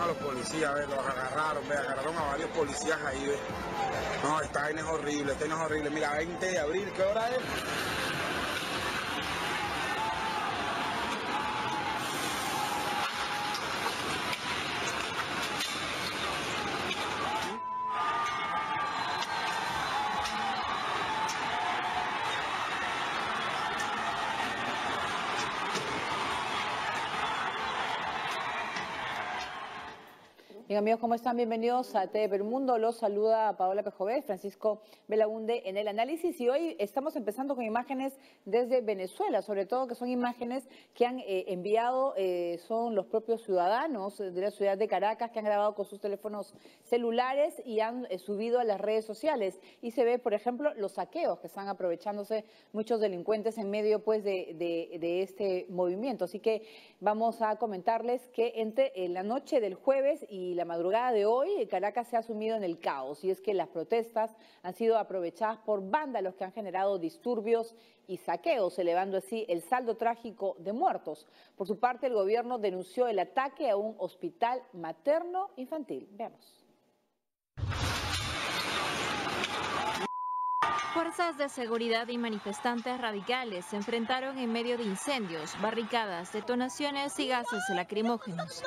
a los policías, los agarraron a varios policías ahí, ¿ves? No, esta vaina es horrible, Mira, 20 de abril, ¿qué hora es? Bien, amigos, ¿cómo están? Bienvenidos a TV Perú Mundo. Los saluda Paola Pejové, Francisco Belaunde en el análisis. Y hoy estamos empezando con imágenes desde Venezuela, sobre todo que son imágenes que han enviado, son los propios ciudadanos de la ciudad de Caracas que han grabado con sus teléfonos celulares y han subido a las redes sociales. Y se ve, por ejemplo, los saqueos que están aprovechándose muchos delincuentes en medio pues, de este movimiento. Así que vamos a comentarles que entre la noche del jueves y la madrugada de hoy, Caracas se ha sumido en el caos, y es que las protestas han sido aprovechadas por vándalos que han generado disturbios y saqueos, elevando así el saldo trágico de muertos. Por su parte, el gobierno denunció el ataque a un hospital materno-infantil. Veamos. Fuerzas de seguridad y manifestantes radicales se enfrentaron en medio de incendios, barricadas, detonaciones y gases lacrimógenos.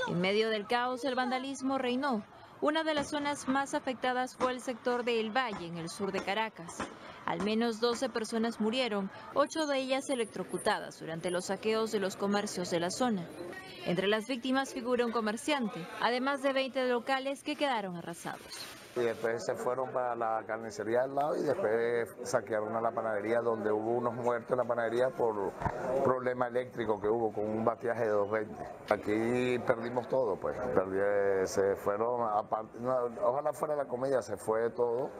En medio del caos, el vandalismo reinó. Una de las zonas más afectadas fue el sector de El Valle, en el sur de Caracas. Al menos 12 personas murieron, 8 de ellas electrocutadas durante los saqueos de los comercios de la zona. Entre las víctimas figura un comerciante, además de 20 locales que quedaron arrasados. Y después se fueron para la carnicería al lado y después saquearon a la panadería, donde hubo unos muertos en la panadería por problema eléctrico que hubo con un bateaje de 220. Aquí perdimos todo, pues. Se fueron, aparte, no, ojalá fuera la comedia, se fue todo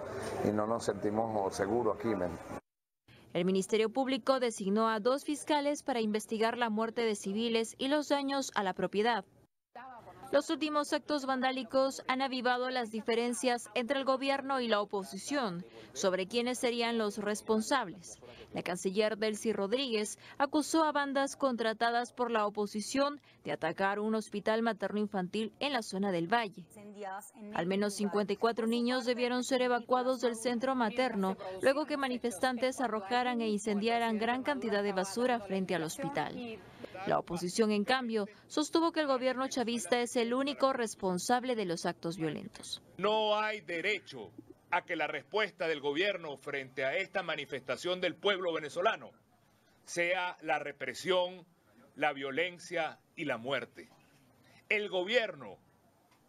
y no nos sentimos seguros aquí. El Ministerio Público designó a 2 fiscales para investigar la muerte de civiles y los daños a la propiedad. Los últimos actos vandálicos han avivado las diferencias entre el gobierno y la oposición sobre quiénes serían los responsables. La canciller Delcy Rodríguez acusó a bandas contratadas por la oposición de atacar un hospital materno-infantil en la zona del Valle. Al menos 54 niños debieron ser evacuados del centro materno luego que manifestantes arrojaran e incendiaran gran cantidad de basura frente al hospital. La oposición, en cambio, sostuvo que el gobierno chavista es el único responsable de los actos violentos. No hay derecho a que la respuesta del gobierno frente a esta manifestación del pueblo venezolano sea la represión, la violencia y la muerte. El gobierno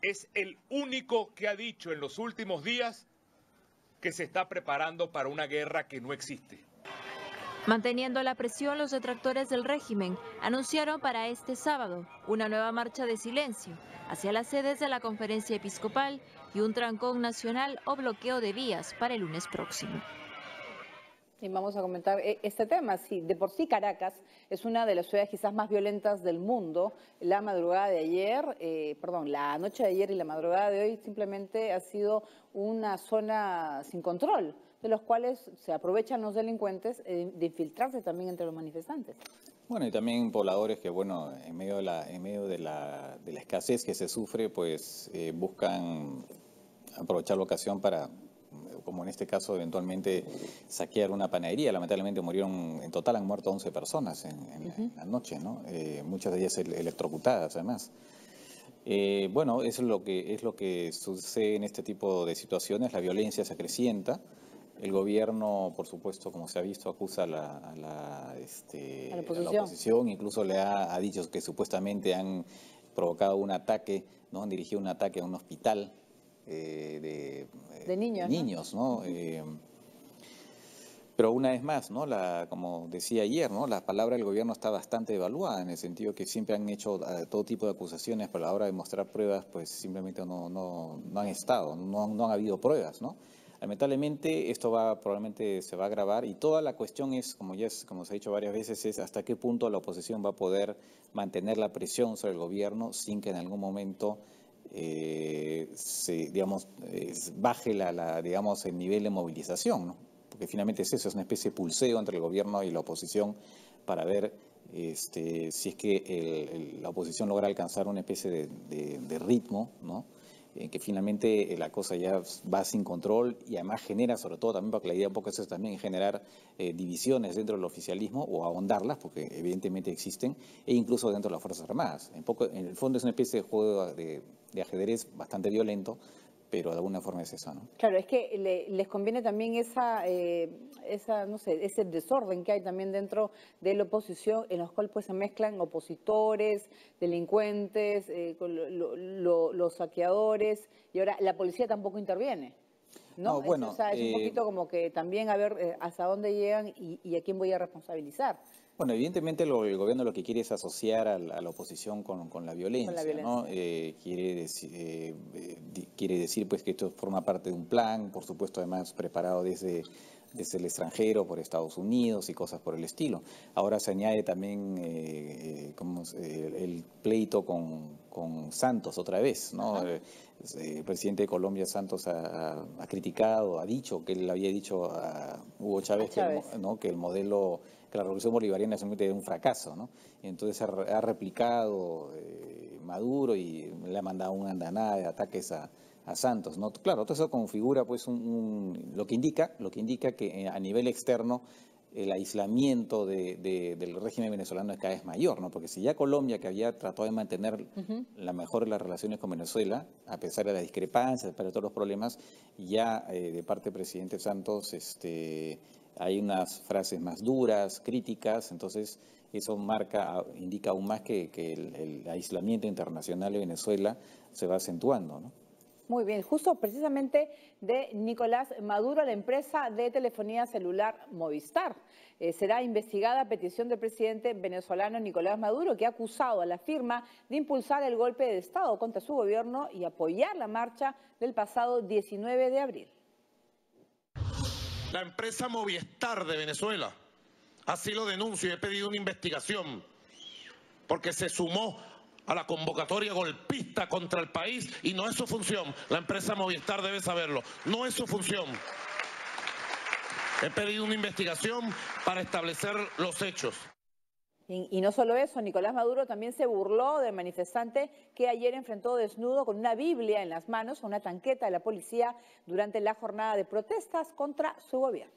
es el único que ha dicho en los últimos días que se está preparando para una guerra que no existe. Manteniendo la presión, los detractores del régimen anunciaron para este sábado una nueva marcha de silencio hacia las sedes de la conferencia episcopal y un trancón nacional o bloqueo de vías para el lunes próximo. Y vamos a comentar este tema. Sí, de por sí Caracas es una de las ciudades quizás más violentas del mundo. La madrugada de ayer, la noche de ayer y la madrugada de hoy simplemente ha sido una zona sin control, de los cuales se aprovechan los delincuentes de infiltrarse también entre los manifestantes. Bueno, y también pobladores que, bueno, en medio de la escasez que se sufre, pues buscan aprovechar la ocasión para, como en este caso, eventualmente saquear una panadería. Lamentablemente en total han muerto 11 personas en la noche, ¿no? Muchas de ellas electrocutadas, además. Bueno, eso es lo que sucede en este tipo de situaciones. La violencia se acrecienta. El gobierno, por supuesto, como se ha visto, acusa a la oposición. Incluso le ha dicho que supuestamente han provocado un ataque, ¿no? Han dirigido un ataque a un hospital de niños, ¿no? Pero una vez más, ¿no? Como decía ayer, ¿no? La palabra del gobierno está bastante devaluada, en el sentido que siempre han hecho todo tipo de acusaciones, pero a la hora de mostrar pruebas, pues simplemente no han estado, no han habido pruebas, ¿no? Lamentablemente esto probablemente se va a agravar, y toda la cuestión es, como se ha dicho varias veces, es hasta qué punto la oposición va a poder mantener la presión sobre el gobierno sin que en algún momento baje el nivel de movilización, ¿no? Porque finalmente es eso, es una especie de pulseo entre el gobierno y la oposición para ver si es que la oposición logra alcanzar una especie de ritmo, ¿no? Que finalmente la cosa ya va sin control y además genera, sobre todo también, porque la idea un poco es eso también, generar divisiones dentro del oficialismo o ahondarlas, porque evidentemente existen, e incluso dentro de las Fuerzas Armadas. En el fondo es una especie de juego de ajedrez bastante violento, pero de alguna forma es eso, ¿no? Claro, es que les conviene también no sé, ese desorden que hay también dentro de la oposición, en los cuales pues se mezclan opositores, delincuentes, con los saqueadores, y ahora la policía tampoco interviene, ¿no? No, bueno, o sea, es un poquito como que también a ver hasta dónde llegan y a quién voy a responsabilizar. Bueno, evidentemente el gobierno lo que quiere es asociar a la oposición con la violencia, ¿no? Quiere decir pues que esto forma parte de un plan, por supuesto además preparado desde el extranjero, por Estados Unidos y cosas por el estilo. Ahora se añade también el pleito con Santos otra vez, ¿no? El presidente de Colombia, Santos, ha criticado, ha dicho que él había dicho a Hugo Chávez, que el modelo, que la revolución bolivariana es un fracaso, ¿no? Entonces ha replicado Maduro y le ha mandado una andanada de ataques a Santos, ¿no? Claro, todo eso configura pues lo que indica que a nivel externo el aislamiento del régimen venezolano es cada vez mayor, ¿no? Porque si ya Colombia, que había tratado de mantener la mejor de las relaciones con Venezuela, a pesar de las discrepancias, a pesar de todos los problemas, ya de parte del presidente Santos hay unas frases más duras, críticas, entonces eso indica aún más que el aislamiento internacional de Venezuela se va acentuando, ¿no? Muy bien, justo precisamente de Nicolás Maduro, la empresa de telefonía celular Movistar. Será investigada a petición del presidente venezolano Nicolás Maduro, que ha acusado a la firma de impulsar el golpe de Estado contra su gobierno y apoyar la marcha del pasado 19 de abril. La empresa Movistar de Venezuela, así lo denuncio y he pedido una investigación, porque se sumó a la convocatoria golpista contra el país y no es su función. La empresa Movistar debe saberlo, no es su función. He pedido una investigación para establecer los hechos. Y no solo eso, Nicolás Maduro también se burló del manifestante que ayer enfrentó desnudo con una Biblia en las manos a una tanqueta de la policía durante la jornada de protestas contra su gobierno.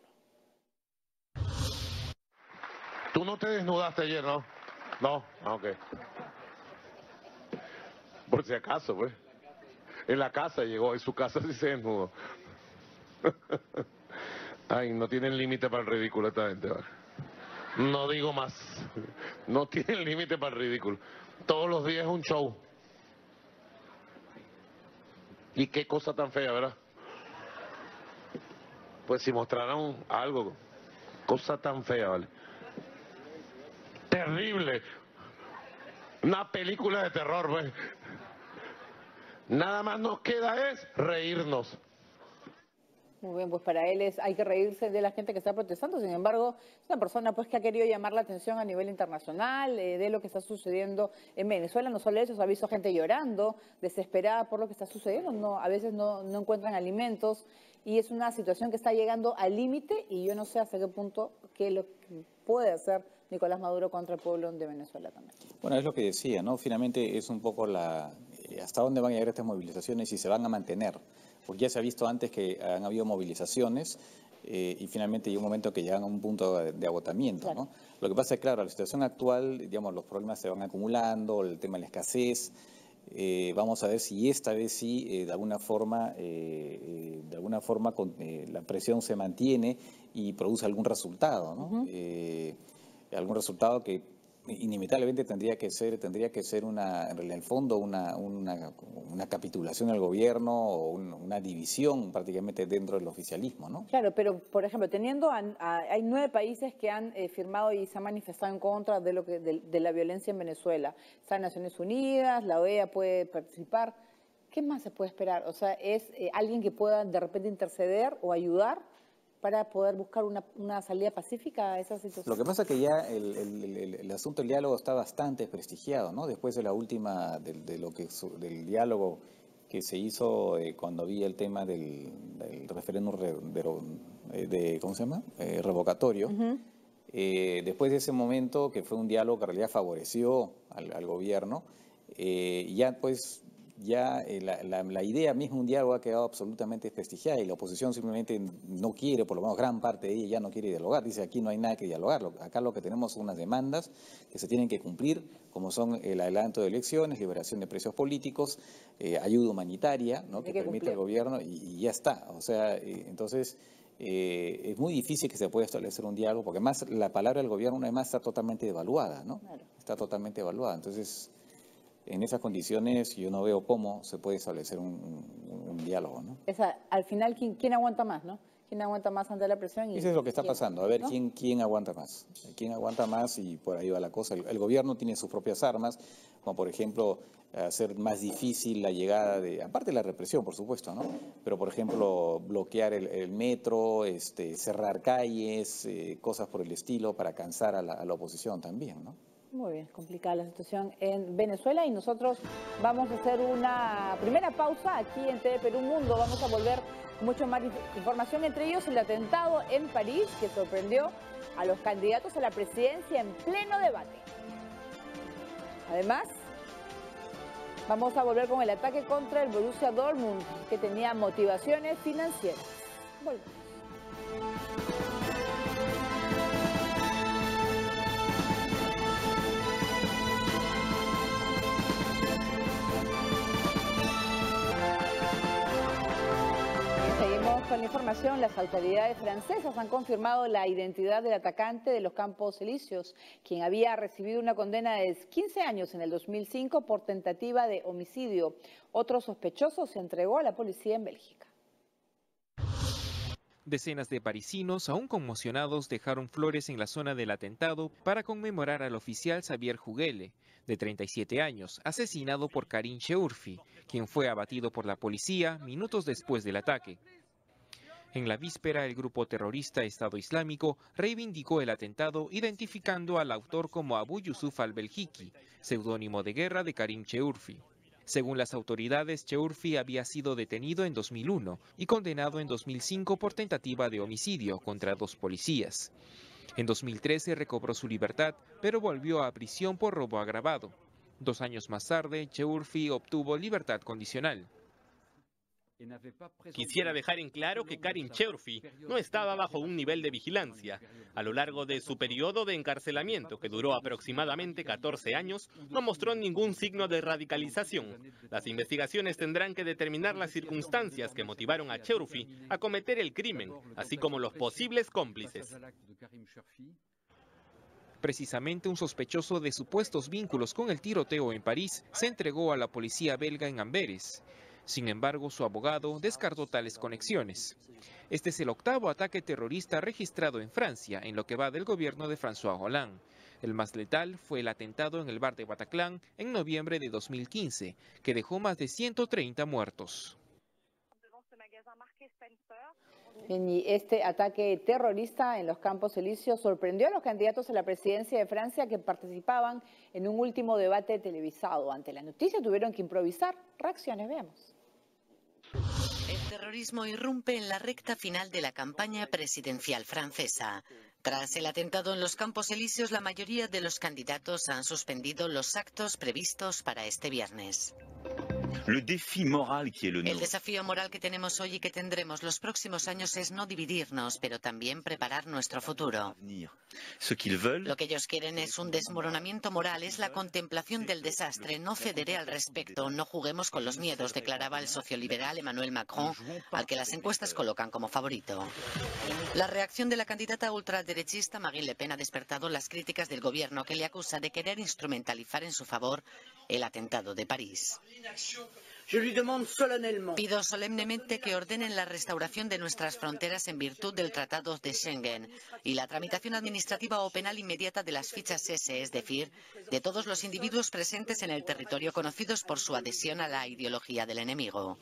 Tú no te desnudaste ayer, ¿no? No, ok. Por si acaso, pues. En la casa llegó, en su casa sí se desnudó. Ay, no tienen límite para el ridículo esta gente, ¿vale? No digo más. No tienen límite para el ridículo. Todos los días es un show. Y qué cosa tan fea, ¿verdad? Pues si mostraran algo, cosa tan fea, ¿vale? Terrible. Una película de terror, pues. Nada más nos queda es reírnos. Muy bien, pues para él hay que reírse de la gente que está protestando. Sin embargo, es una persona pues que ha querido llamar la atención a nivel internacional de lo que está sucediendo en Venezuela. No solo eso, se ha visto gente llorando, desesperada por lo que está sucediendo. A veces no encuentran alimentos y es una situación que está llegando al límite y yo no sé hasta qué punto qué lo que puede hacer Nicolás Maduro contra el pueblo de Venezuela también. Bueno, es lo que decía, ¿no? Finalmente es un poco hasta dónde van a llegar estas movilizaciones y se van a mantener. Porque ya se ha visto antes que han habido movilizaciones y finalmente llega un momento que llegan a un punto de agotamiento, claro, ¿no? Lo que pasa es, claro, la situación actual, digamos, los problemas se van acumulando, el tema de la escasez. Vamos a ver si esta vez sí, de alguna forma la presión se mantiene y produce algún resultado, ¿no? Algún resultado que inevitablemente tendría que ser en el fondo una capitulación al gobierno o una división prácticamente dentro del oficialismo, ¿no? Claro, pero por ejemplo, hay 9 países que han firmado y se han manifestado en contra de la violencia en Venezuela. Están Naciones Unidas, la OEA puede participar. ¿Qué más se puede esperar? O sea, ¿es alguien que pueda de repente interceder o ayudar para poder buscar una salida pacífica a esa situación? Lo que pasa es que ya el asunto del diálogo está bastante desprestigiado, ¿no? Después de la última, del diálogo que se hizo cuando vi el tema del referéndum ¿cómo se llama? Revocatorio. Después de ese momento, que fue un diálogo que en realidad favoreció al gobierno, la idea misma de un diálogo ha quedado absolutamente desprestigiada y la oposición simplemente no quiere, por lo menos gran parte de ella ya no quiere dialogar. Dice, aquí no hay nada que dialogar, acá lo que tenemos son unas demandas que se tienen que cumplir, como son el adelanto de elecciones, liberación de presos políticos, ayuda humanitaria, ¿no?, que permite al gobierno y ya está. O sea, entonces es muy difícil que se pueda establecer un diálogo, porque más la palabra del gobierno además está totalmente devaluada, ¿no? Claro. Está totalmente devaluada. Entonces, en esas condiciones yo no veo cómo se puede establecer un diálogo, ¿no? Al final, ¿quién aguanta más, no? ¿Quién aguanta más ante la presión? Eso es lo que está pasando. A ver, ¿no? ¿Quién aguanta más? ¿Quién aguanta más? Y por ahí va la cosa. El gobierno tiene sus propias armas, como por ejemplo hacer más difícil la llegada aparte de la represión, por supuesto, ¿no? Pero por ejemplo bloquear el metro, cerrar calles, cosas por el estilo para cansar a la oposición también, ¿no? Muy bien, complicada la situación en Venezuela y nosotros vamos a hacer una primera pausa aquí en TV Perú Mundo. Vamos a volver mucho más información, entre ellos el atentado en París que sorprendió a los candidatos a la presidencia en pleno debate. Además, vamos a volver con el ataque contra el Borussia Dortmund, que tenía motivaciones financieras. Volvemos. Seguimos con la información. Las autoridades francesas han confirmado la identidad del atacante de los Campos Elíseos, quien había recibido una condena de 15 años en el 2005 por tentativa de homicidio. Otro sospechoso se entregó a la policía en Bélgica. Decenas de parisinos, aún conmocionados, dejaron flores en la zona del atentado para conmemorar al oficial Xavier Jugele, de 37 años, asesinado por Karim Cheurfi, quien fue abatido por la policía minutos después del ataque. En la víspera, el grupo terrorista Estado Islámico reivindicó el atentado, identificando al autor como Abu Yusuf al-Belhiki, seudónimo de guerra de Karim Cheurfi. Según las autoridades, Cheurfi había sido detenido en 2001 y condenado en 2005 por tentativa de homicidio contra 2 policías. En 2013 recobró su libertad, pero volvió a prisión por robo agravado. 2 años más tarde, Cheurfi obtuvo libertad condicional. Quisiera dejar en claro que Karim Cheurfi no estaba bajo un nivel de vigilancia. A lo largo de su periodo de encarcelamiento, que duró aproximadamente 14 años, no mostró ningún signo de radicalización. Las investigaciones tendrán que determinar las circunstancias que motivaron a Cheurfi a cometer el crimen, así como los posibles cómplices. Precisamente un sospechoso de supuestos vínculos con el tiroteo en París se entregó a la policía belga en Amberes. Sin embargo, su abogado descartó tales conexiones. Este es el 8º ataque terrorista registrado en Francia en lo que va del gobierno de François Hollande. El más letal fue el atentado en el bar de Bataclan en noviembre de 2015, que dejó más de 130 muertos. Y este ataque terrorista en los Campos Elíseos sorprendió a los candidatos a la presidencia de Francia que participaban en un último debate televisado. Ante la noticia tuvieron que improvisar. Reacciones, veamos. El terrorismo irrumpe en la recta final de la campaña presidencial francesa. Tras el atentado en los Campos Elíseos, la mayoría de los candidatos han suspendido los actos previstos para este viernes. El desafío moral que tenemos hoy y que tendremos los próximos años es no dividirnos, pero también preparar nuestro futuro. Lo que ellos quieren es un desmoronamiento moral, es la contemplación del desastre. No cederé al respecto, no juguemos con los miedos, declaraba el socioliberal Emmanuel Macron, al que las encuestas colocan como favorito. La reacción de la candidata ultraderechista Marine Le Pen ha despertado las críticas del gobierno, que le acusa de querer instrumentalizar en su favor el atentado de París. Pido solemnemente que ordenen la restauración de nuestras fronteras en virtud del Tratado de Schengen y la tramitación administrativa o penal inmediata de las fichas S, es decir, de todos los individuos presentes en el territorio conocidos por su adhesión a la ideología del enemigo.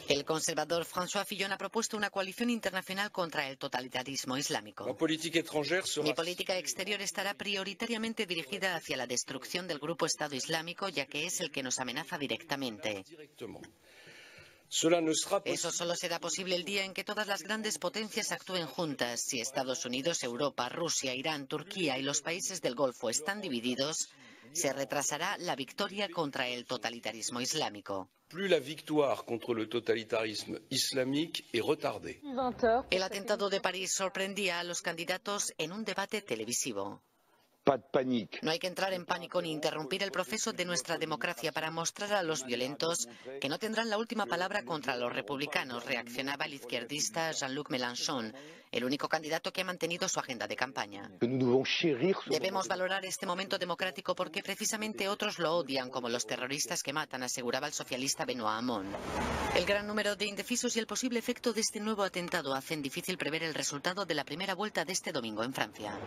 El conservador François Fillon ha propuesto una coalición internacional contra el totalitarismo islámico. Mi política exterior estará prioritariamente dirigida hacia la destrucción del grupo Estado Islámico, ya que es el que nos amenaza directamente. Eso solo será posible el día en que todas las grandes potencias actúen juntas. Si Estados Unidos, Europa, Rusia, Irán, Turquía y los países del Golfo están divididos, se retrasará la victoria contra el totalitarismo islámico. El atentado de París sorprendía a los candidatos en un debate televisivo. No hay que entrar en pánico ni interrumpir el proceso de nuestra democracia para mostrar a los violentos que no tendrán la última palabra contra los republicanos, reaccionaba el izquierdista Jean-Luc Mélenchon, el único candidato que ha mantenido su agenda de campaña. Debemos valorar este momento democrático porque precisamente otros lo odian, como los terroristas que matan, aseguraba el socialista Benoît Hamon. El gran número de indecisos y el posible efecto de este nuevo atentado hacen difícil prever el resultado de la primera vuelta de este domingo en Francia.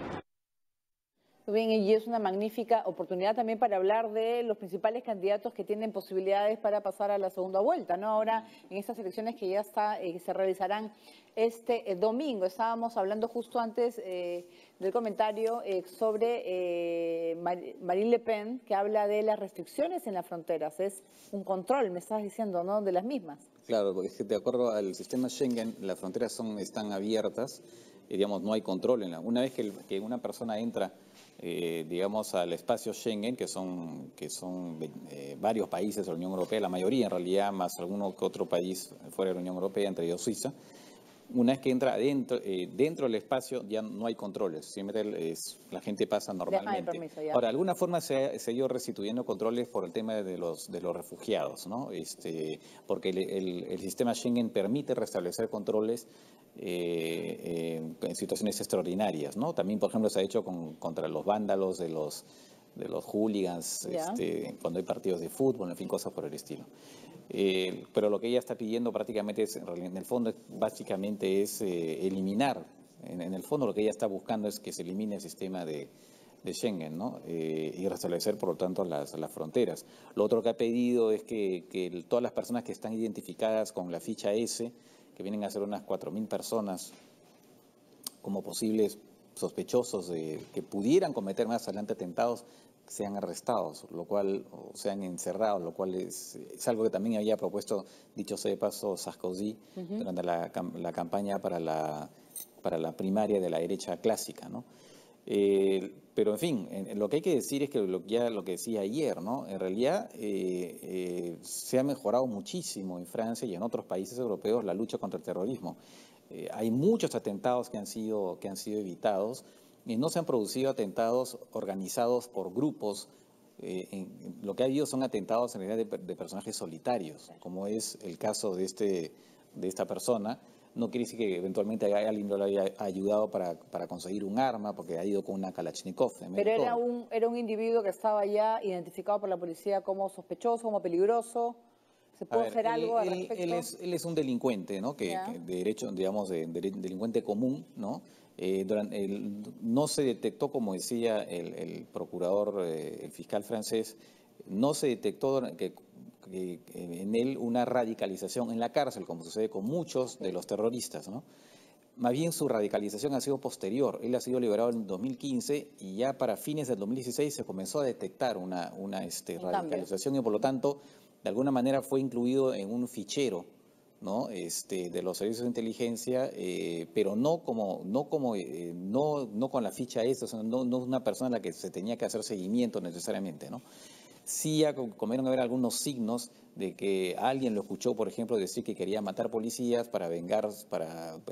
Bien, y es una magnífica oportunidad también para hablar de los principales candidatos que tienen posibilidades para pasar a la segunda vuelta, ¿no? Ahora, en estas elecciones que ya se realizarán este domingo. Estábamos hablando justo antes del comentario sobre Marine Le Pen, que habla de las restricciones en las fronteras. Es un control, me estás diciendo, ¿no?, de las mismas. Claro, porque de acuerdo al sistema Schengen, las fronteras están abiertas, y, digamos, no hay control. Una vez que una persona entra, digamos, al espacio Schengen, que son varios países de la Unión Europea, la mayoría en realidad, más alguno que otro país fuera de la Unión Europea, entre ellos Suiza. Una vez que entra dentro del espacio ya no hay controles, siempre la gente pasa normalmente. Permiso, ahora, de alguna forma se ha ido restituyendo controles por el tema de los refugiados, ¿no? Porque el sistema Schengen permite restablecer controles en situaciones extraordinarias, ¿no? También, por ejemplo, se ha hecho contra los vándalos de los hooligans, cuando hay partidos de fútbol, en fin, cosas por el estilo. Pero lo que ella está pidiendo prácticamente en el fondo, básicamente es eliminar, en el fondo lo que ella está buscando es que se elimine el sistema de Schengen, ¿no? Y restablecer, por lo tanto, las fronteras. Lo otro que ha pedido es que todas las personas que están identificadas con la ficha S, que vienen a ser unas 4.000 personas como posibles sospechosos de que pudieran cometer más adelante atentados, sean arrestados, lo cual, o sean encerrados, lo cual es algo que también había propuesto, dicho sea de paso, Sarkozy durante la campaña para la primaria de la derecha clásica, ¿no? Pero, en fin, lo que hay que decir es que lo que decía ayer, ¿no? En realidad se ha mejorado muchísimo en Francia y en otros países europeos la lucha contra el terrorismo. Hay muchos atentados que han sido evitados y no se han producido atentados organizados por grupos. Lo que ha habido son atentados en realidad de personajes solitarios, como es el caso de esta persona. No quiere decir que eventualmente alguien lo haya ayudado para conseguir un arma, porque ha ido con una Kalashnikov. Pero era un individuo que estaba ya identificado por la policía como sospechoso, como peligroso. ¿Se puede hacer algo al respecto? Él es un delincuente, ¿no? De derecho, digamos, delincuente común, ¿no? No se detectó, como decía el procurador, el fiscal francés, no se detectó que en él una radicalización en la cárcel, como sucede con muchos de los terroristas, ¿no? Más bien su radicalización ha sido posterior. Él ha sido liberado en 2015 y ya para fines del 2016 se comenzó a detectar una radicalización y, por lo tanto, de alguna manera fue incluido en un fichero, ¿no? De los servicios de inteligencia, pero no con la ficha esa, o sea, no una persona a la que se tenía que hacer seguimiento necesariamente, ¿no? Sí comenzaron a haber algunos signos de que alguien lo escuchó, por ejemplo, decir que quería matar policías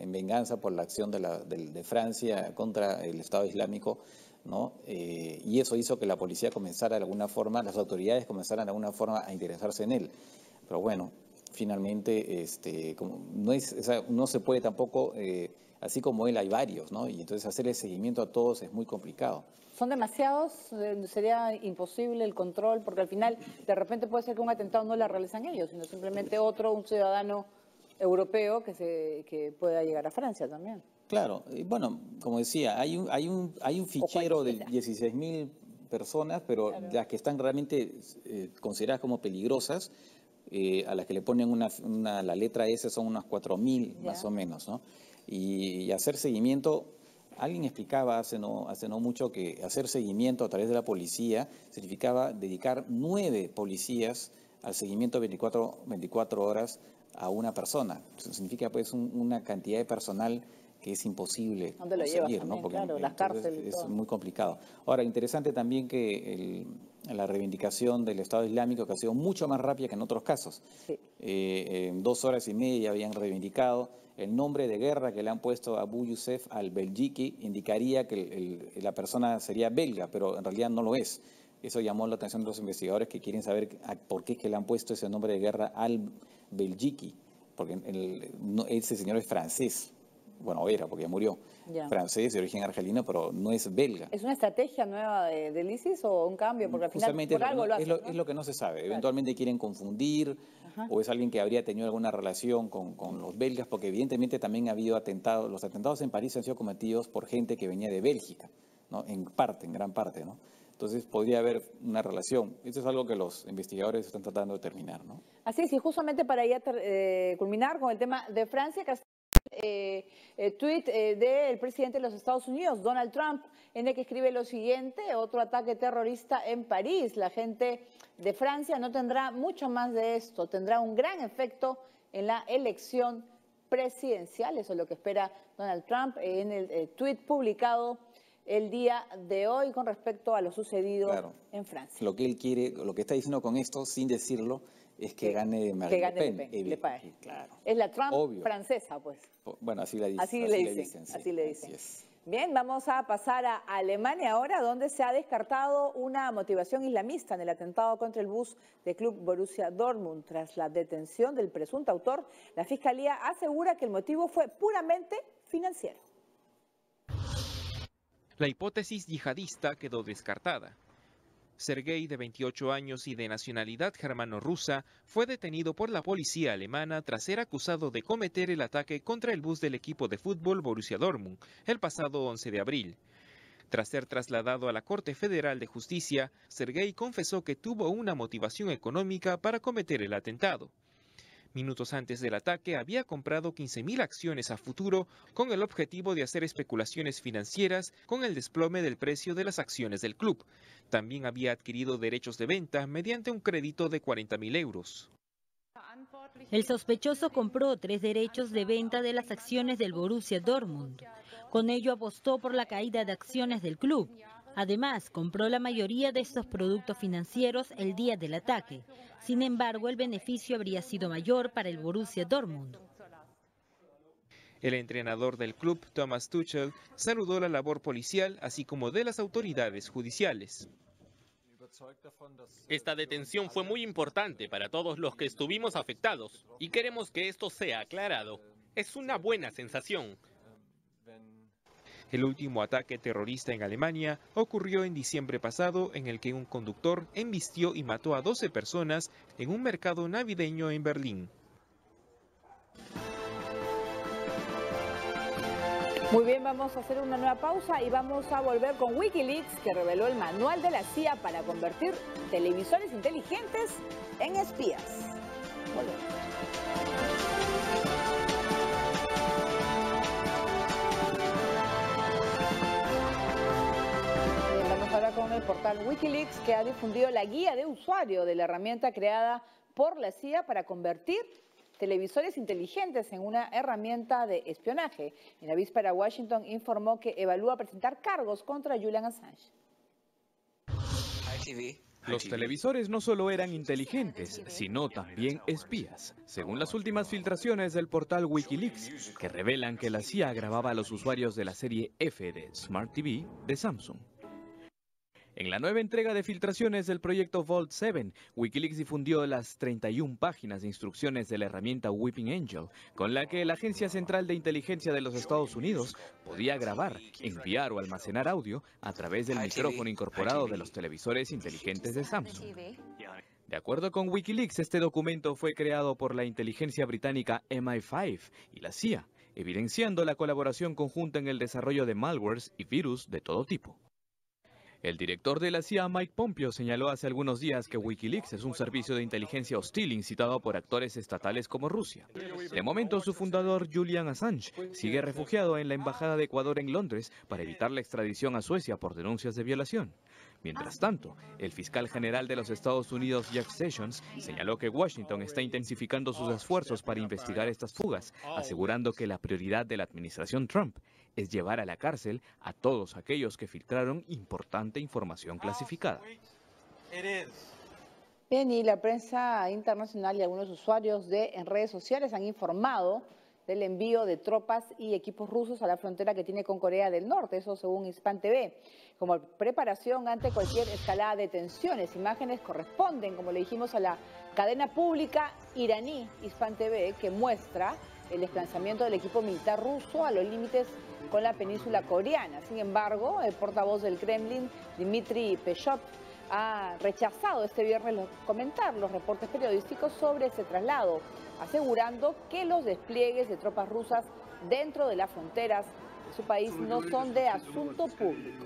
en venganza por la acción de Francia contra el Estado Islámico, ¿no? Y eso hizo que la policía comenzara de alguna forma, las autoridades comenzaran de alguna forma a interesarse en él. Pero bueno, finalmente no se puede tampoco, así como él hay varios, ¿no? Y entonces hacer el seguimiento a todos es muy complicado. ¿Son demasiados? ¿Sería imposible el control? Porque al final, de repente puede ser que un atentado no lo realizan ellos, sino simplemente un ciudadano europeo que pueda llegar a Francia también. Claro, bueno, como decía, hay un fichero de 16.000 personas, pero las que están realmente consideradas como peligrosas, a las que le ponen la letra S son unas 4.000 más o menos, ¿no? Y hacer seguimiento. Alguien explicaba hace no mucho que hacer seguimiento a través de la policía significaba dedicar 9 policías al seguimiento 24 horas a una persona. Eso significa pues una cantidad de personal que es imposible conseguir, ¿no? Porque claro, las cárceles es muy complicado. Ahora, interesante también que la reivindicación del Estado Islámico, que ha sido mucho más rápida que en otros casos. Sí. En 2 horas y media habían reivindicado. El nombre de guerra que le han puesto a Abu Yusef al-Beljiki indicaría que la persona sería belga, pero en realidad no lo es. Eso llamó la atención de los investigadores que quieren saber por qué es que le han puesto ese nombre de guerra al-Beljiki, porque ese señor es francés. Bueno, era, porque ya murió. Francés, de origen argelino, pero no es belga. ¿Es una estrategia nueva del ISIS o un cambio? Porque al final por algo lo hacen, ¿no? Es lo que no se sabe. Claro. Eventualmente quieren confundir, o es alguien que habría tenido alguna relación con los belgas, porque evidentemente también ha habido atentados. Los atentados en París han sido cometidos por gente que venía de Bélgica, ¿no? En gran parte, ¿no? Entonces podría haber una relación. Eso es algo que los investigadores están tratando de determinar, ¿no? Así es, y justamente para ya culminar con el tema de Francia, que tuit del presidente de los Estados Unidos, Donald Trump, en el que escribe lo siguiente: otro ataque terrorista en París. La gente de Francia no tendrá mucho más de esto, tendrá un gran efecto en la elección presidencial. Eso es lo que espera Donald Trump en el tuit publicado el día de hoy con respecto a lo sucedido en Francia. Lo que él quiere, lo que está diciendo con esto, sin decirlo, es que gane Marine Le Pen. Claro. Es la Trump francesa, pues. Bueno, así le dicen. Así le dicen. Bien, vamos a pasar a Alemania ahora, donde se ha descartado una motivación islamista en el atentado contra el bus del club Borussia Dortmund. Tras la detención del presunto autor, la Fiscalía asegura que el motivo fue puramente financiero. La hipótesis yihadista quedó descartada. Sergei, de 28 años y de nacionalidad germano-rusa, fue detenido por la policía alemana tras ser acusado de cometer el ataque contra el bus del equipo de fútbol Borussia Dortmund el pasado 11 de abril. Tras ser trasladado a la Corte Federal de Justicia, Sergei confesó que tuvo una motivación económica para cometer el atentado. Minutos antes del ataque había comprado 15.000 acciones a futuro con el objetivo de hacer especulaciones financieras con el desplome del precio de las acciones del club. También había adquirido derechos de venta mediante un crédito de 40.000 euros. El sospechoso compró 3 derechos de venta de las acciones del Borussia Dortmund. Con ello apostó por la caída de acciones del club. Además, compró la mayoría de estos productos financieros el día del ataque. Sin embargo, el beneficio habría sido mayor para el Borussia Dortmund. El entrenador del club, Thomas Tuchel, saludó la labor policial, así como de las autoridades judiciales. Esta detención fue muy importante para todos los que estuvimos afectados y queremos que esto sea aclarado. Es una buena sensación. El último ataque terrorista en Alemania ocurrió en diciembre pasado, en el que un conductor embistió y mató a 12 personas en un mercado navideño en Berlín. Muy bien, vamos a hacer una nueva pausa y vamos a volver con Wikileaks, que reveló el manual de la CIA para convertir televisores inteligentes en espías. Volvemos. Ahora con el portal Wikileaks, que ha difundido la guía de usuario de la herramienta creada por la CIA para convertir televisores inteligentes en una herramienta de espionaje. En la víspera, Washington informó que evalúa presentar cargos contra Julian Assange. Los televisores no solo eran inteligentes, sino también espías, según las últimas filtraciones del portal Wikileaks, que revelan que la CIA grababa a los usuarios de la serie F de Smart TV de Samsung. En la nueva entrega de filtraciones del proyecto Vault 7, Wikileaks difundió las 31 páginas de instrucciones de la herramienta Weeping Angel, con la que la Agencia Central de Inteligencia de los Estados Unidos podía grabar, enviar o almacenar audio a través del micrófono incorporado de los televisores inteligentes de Samsung. De acuerdo con Wikileaks, este documento fue creado por la inteligencia británica MI5 y la CIA, evidenciando la colaboración conjunta en el desarrollo de malwares y virus de todo tipo. El director de la CIA, Mike Pompeo, señaló hace algunos días que Wikileaks es un servicio de inteligencia hostil incitado por actores estatales como Rusia. De momento, su fundador, Julian Assange, sigue refugiado en la Embajada de Ecuador en Londres para evitar la extradición a Suecia por denuncias de violación. Mientras tanto, el fiscal general de los Estados Unidos, Jeff Sessions, señaló que Washington está intensificando sus esfuerzos para investigar estas fugas, asegurando que la prioridad de la administración Trump es llevar a la cárcel a todos aquellos que filtraron importante información clasificada. Bien, y la prensa internacional y algunos usuarios en redes sociales han informado del envío de tropas y equipos rusos a la frontera que tiene con Corea del Norte, eso según Hispan TV, como preparación ante cualquier escalada de tensiones. Imágenes corresponden, como le dijimos, a la cadena pública iraní Hispan TV, que muestra el desplazamiento del equipo militar ruso a los límites con la península coreana. Sin embargo, el portavoz del Kremlin, Dmitry Peskov, ha rechazado este viernes comentar los reportes periodísticos sobre ese traslado, asegurando que los despliegues de tropas rusas dentro de las fronteras de su país no son de asunto público.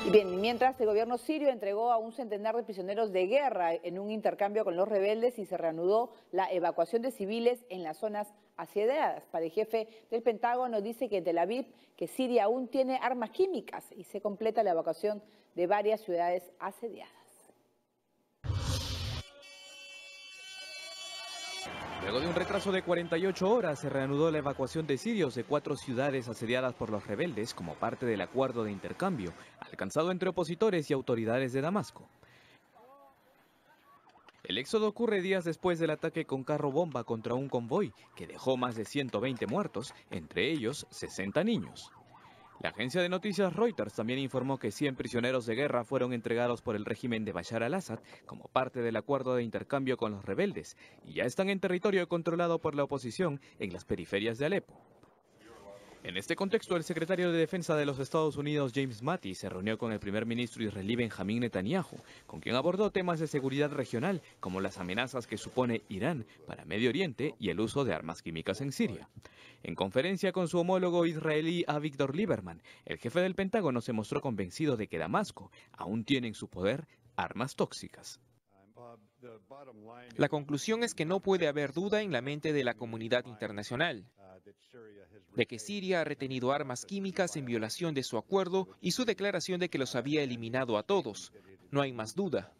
Y bien, mientras el gobierno sirio entregó a 1 centenar de prisioneros de guerra en un intercambio con los rebeldes y se reanudó la evacuación de civiles en las zonas asediadas. Para el jefe del Pentágono dice que Tel Aviv, que Siria aún tiene armas químicas y se completa la evacuación de varias ciudades asediadas. Luego de un retraso de 48 horas, se reanudó la evacuación de sirios de 4 ciudades asediadas por los rebeldes como parte del acuerdo de intercambio alcanzado entre opositores y autoridades de Damasco. El éxodo ocurre días después del ataque con carro bomba contra un convoy que dejó más de 120 muertos, entre ellos 60 niños. La agencia de noticias Reuters también informó que 100 prisioneros de guerra fueron entregados por el régimen de Bashar al-Assad como parte del acuerdo de intercambio con los rebeldes y ya están en territorio controlado por la oposición en las periferias de Alepo. En este contexto, el secretario de Defensa de los Estados Unidos, James Mattis, se reunió con el primer ministro israelí Benjamín Netanyahu, con quien abordó temas de seguridad regional, como las amenazas que supone Irán para Medio Oriente y el uso de armas químicas en Siria. En conferencia con su homólogo israelí Avigdor Lieberman, el jefe del Pentágono se mostró convencido de que Damasco aún tiene en su poder armas tóxicas. La conclusión es que no puede haber duda en la mente de la comunidad internacional de que Siria ha retenido armas químicas en violación de su acuerdo y su declaración de que los había eliminado a todos. No hay más duda.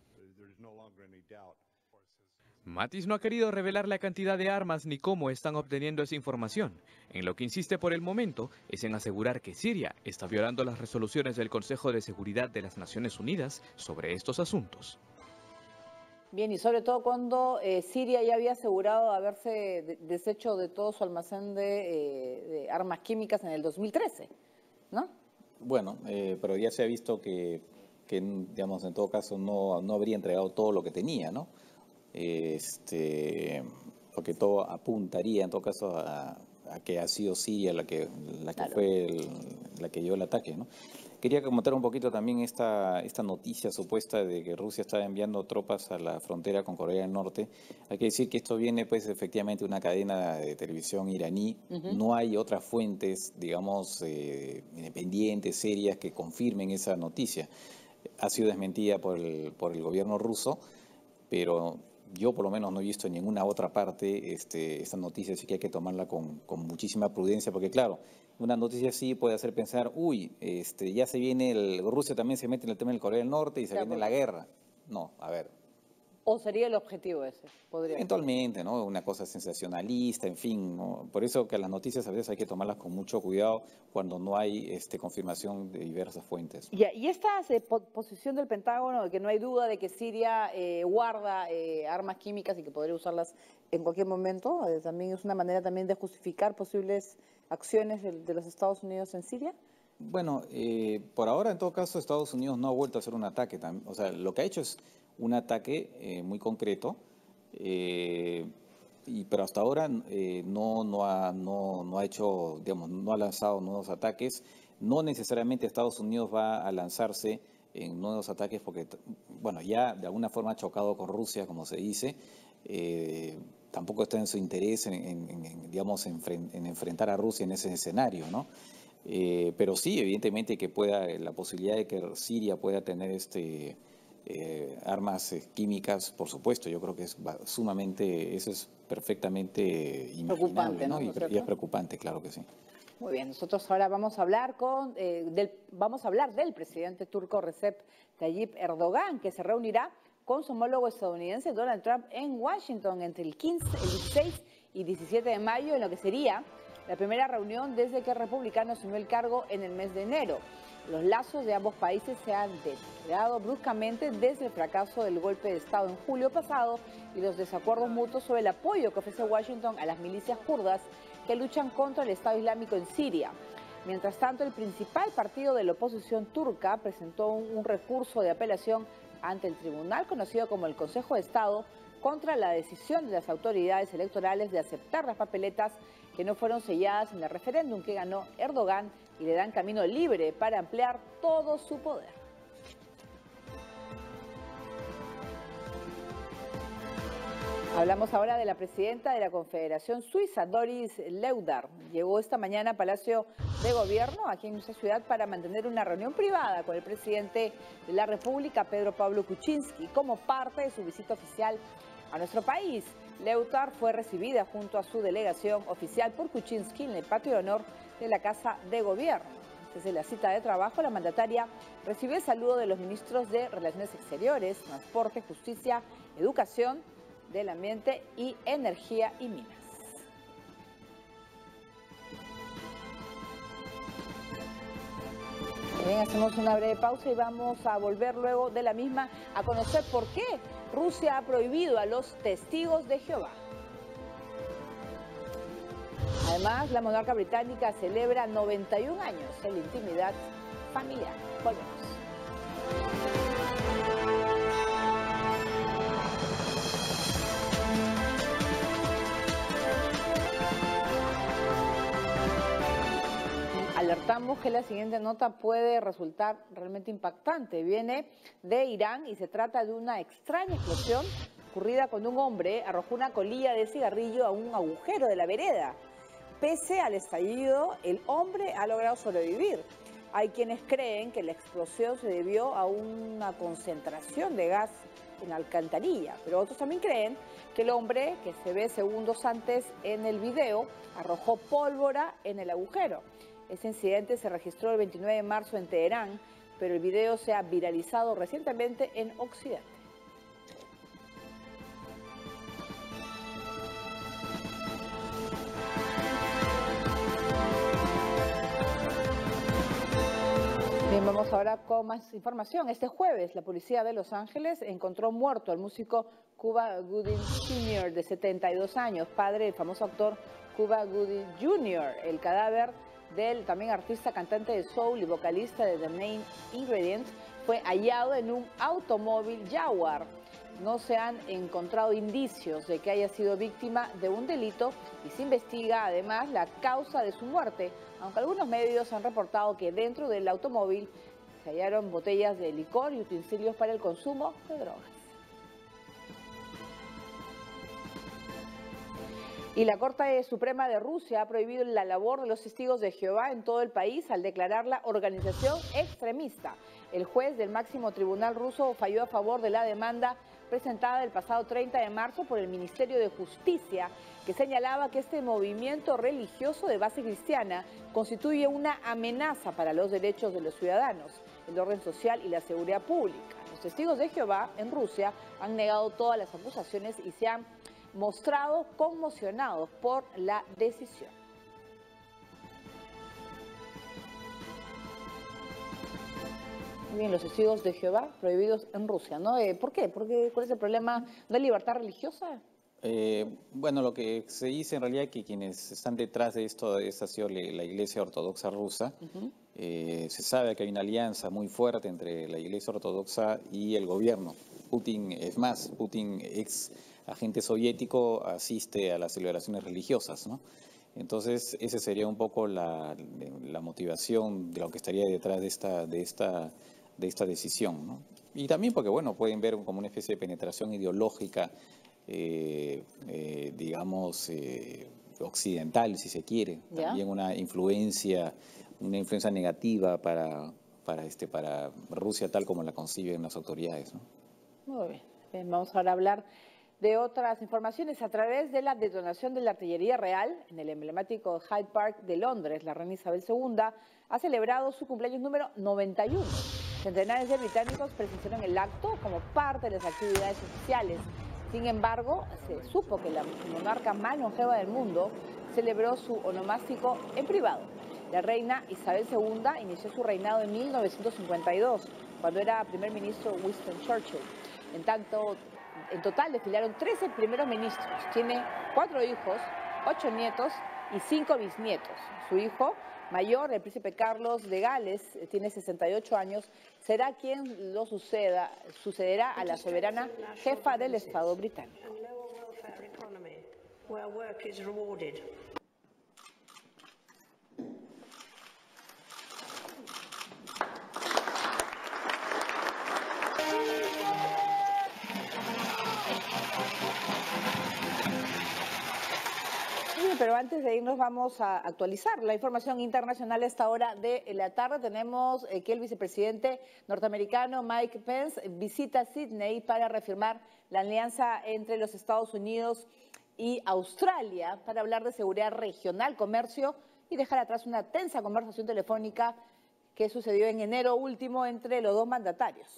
Mattis no ha querido revelar la cantidad de armas ni cómo están obteniendo esa información. En lo que insiste por el momento es en asegurar que Siria está violando las resoluciones del Consejo de Seguridad de las Naciones Unidas sobre estos asuntos. Bien, y sobre todo cuando Siria ya había asegurado haberse deshecho de todo su almacén de armas químicas en el 2013, ¿no? Bueno, pero ya se ha visto que digamos, en todo caso no habría entregado todo lo que tenía, ¿no? Porque todo apuntaría en todo caso a que ha sido Siria la que claro, fue la que dio el ataque, ¿no? Quería comentar un poquito también esta noticia supuesta de que Rusia está enviando tropas a la frontera con Corea del Norte. Hay que decir que esto viene pues efectivamente de una cadena de televisión iraní. No hay otras fuentes, digamos, independientes, serias, que confirmen esa noticia. Ha sido desmentida por el gobierno ruso, pero yo por lo menos no he visto en ninguna otra parte esta noticia, así que hay que tomarla con muchísima prudencia, porque claro, una noticia así puede hacer pensar, uy, ya se viene, Rusia también se mete en el tema del Corea del Norte y se viene la guerra. No, a ver. ¿O sería el objetivo ese? Eventualmente, ¿no? Una cosa sensacionalista, en fin, ¿no? Por eso que las noticias a veces hay que tomarlas con mucho cuidado cuando no hay confirmación de diversas fuentes. Y esta posición del Pentágono de que no hay duda de que Siria guarda armas químicas y que podría usarlas en cualquier momento, también es una manera también de justificar posibles acciones de los Estados Unidos en Siria. Bueno, por ahora en todo caso Estados Unidos no ha vuelto a hacer un ataque, o sea, lo que ha hecho es un ataque muy concreto, pero hasta ahora no ha hecho, digamos, no ha lanzado nuevos ataques. No necesariamente Estados Unidos va a lanzarse en nuevos ataques porque, bueno, ya de alguna forma ha chocado con Rusia, como se dice. Tampoco está en su interés digamos, en enfrentar a Rusia en ese escenario, ¿no? Pero sí, evidentemente que la posibilidad de que Siria pueda tener armas químicas, por supuesto, yo creo que es sumamente, eso es perfectamente imaginable, preocupante, ¿no? Y es preocupante, claro que sí. Muy bien, nosotros ahora vamos a hablar del presidente turco Recep Tayyip Erdogan, que se reunirá con su homólogo estadounidense Donald Trump en Washington entre el 16 y 17 de mayo, en lo que sería la primera reunión desde que el republicano asumió el cargo en el mes de enero. Los lazos de ambos países se han deteriorado bruscamente desde el fracaso del golpe de Estado en julio pasado y los desacuerdos mutuos sobre el apoyo que ofrece Washington a las milicias kurdas que luchan contra el Estado Islámico en Siria. Mientras tanto, el principal partido de la oposición turca presentó un recurso de apelación ante el tribunal conocido como el Consejo de Estado contra la decisión de las autoridades electorales de aceptar las papeletas que no fueron selladas en el referéndum que ganó Erdogan y le dan camino libre para ampliar todo su poder. Hablamos ahora de la presidenta de la Confederación Suiza, Doris Leudar. Llegó esta mañana a Palacio de Gobierno, aquí en nuestra ciudad, para mantener una reunión privada con el presidente de la República, Pedro Pablo Kuczynski, como parte de su visita oficial a nuestro país. Leudar fue recibida junto a su delegación oficial por Kuczynski en el patio de honor de la Casa de Gobierno. Desde la cita de trabajo, la mandataria recibió el saludo de los ministros de Relaciones Exteriores, Transporte, Justicia, Educación, del Ambiente y Energía y Minas. Bien, hacemos una breve pausa y vamos a volver luego de la misma a conocer por qué Rusia ha prohibido a los testigos de Jehová. Además, la monarca británica celebra 91 años en la intimidad familiar. Volvemos. Alertamos que la siguiente nota puede resultar realmente impactante. Viene de Irán y se trata de una extraña explosión ocurrida cuando un hombre arrojó una colilla de cigarrillo a un agujero de la vereda. Pese al estallido, el hombre ha logrado sobrevivir. Hay quienes creen que la explosión se debió a una concentración de gas en la alcantarilla, pero otros también creen que el hombre, que se ve segundos antes en el video, arrojó pólvora en el agujero. Este incidente se registró el 29 de marzo en Teherán, pero el video se ha viralizado recientemente en Occidente. Bien, vamos ahora con más información. Este jueves, la policía de Los Ángeles encontró muerto al músico Cuba Gooding Sr. de 72 años, padre del famoso actor Cuba Gooding Jr. El cadáver del también artista, cantante de soul y vocalista de The Main Ingredients fue hallado en un automóvil Jaguar. No se han encontrado indicios de que haya sido víctima de un delito y se investiga además la causa de su muerte, aunque algunos medios han reportado que dentro del automóvil se hallaron botellas de licor y utensilios para el consumo de drogas. Y la Corte Suprema de Rusia ha prohibido la labor de los testigos de Jehová en todo el país al declararla organización extremista. El juez del máximo tribunal ruso falló a favor de la demanda presentada el pasado 30 de marzo por el Ministerio de Justicia, que señalaba que este movimiento religioso de base cristiana constituye una amenaza para los derechos de los ciudadanos, el orden social y la seguridad pública. Los testigos de Jehová en Rusia han negado todas las acusaciones y se han mostrado conmocionados por la decisión. Muy bien, los testigos de Jehová prohibidos en Rusia, ¿no? ¿Por qué? ¿Cuál es el problema de libertad religiosa? Bueno, lo que se dice en realidad es que quienes están detrás de esto ha sido la Iglesia Ortodoxa rusa. Se sabe que hay una alianza muy fuerte entre la Iglesia Ortodoxa y el gobierno. Putin, es más, Putin, ex agente soviético, asiste a las celebraciones religiosas, ¿no? Entonces, esa sería un poco la motivación de lo que estaría detrás de esta decisión, ¿no? Y también porque, bueno, pueden ver como una especie de penetración ideológica, digamos, occidental, si se quiere. ¿Ya? También una influencia negativa para Rusia tal como la conciben las autoridades, ¿no? Muy bien. Vamos ahora a hablar De otras informaciones, a través de la detonación de la artillería real en el emblemático Hyde Park de Londres, la reina Isabel II ha celebrado su cumpleaños número 91. Centenares de británicos presenciaron el acto como parte de las actividades oficiales. Sin embargo, se supo que la monarca más longeva del mundo celebró su onomástico en privado. La reina Isabel II inició su reinado en 1952, cuando era primer ministro Winston Churchill. En total desfilaron 13 primeros ministros. Tiene 4 hijos, 8 nietos y 5 bisnietos. Su hijo mayor, el príncipe Carlos de Gales, tiene 68 años, será quien lo sucederá a la soberana jefa del Estado británico. Pero antes de irnos vamos a actualizar la información internacional a esta hora de la tarde. Tenemos que el vicepresidente norteamericano Mike Pence visita Sydney para reafirmar la alianza entre los Estados Unidos y Australia para hablar de seguridad regional, comercio y dejar atrás una tensa conversación telefónica que sucedió en enero último entre los dos mandatarios.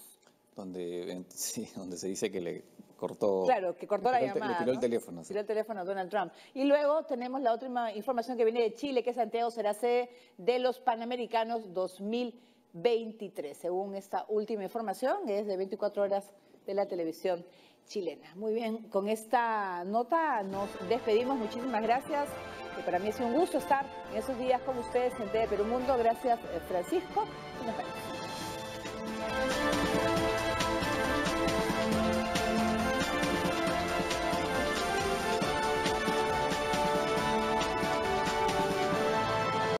Donde se dice que le cortó, que cortó la llamada. Le tiró el teléfono. Tiró el teléfono a Donald Trump. Y luego tenemos la otra información que viene de Chile, que Santiago será sede de los Panamericanos 2023. Según esta última información, es de 24 horas de la televisión chilena. Muy bien, con esta nota nos despedimos. Muchísimas gracias. Para mí es un gusto estar en esos días con ustedes en TV Perú Mundo. Gracias, Francisco. Y nos vemos.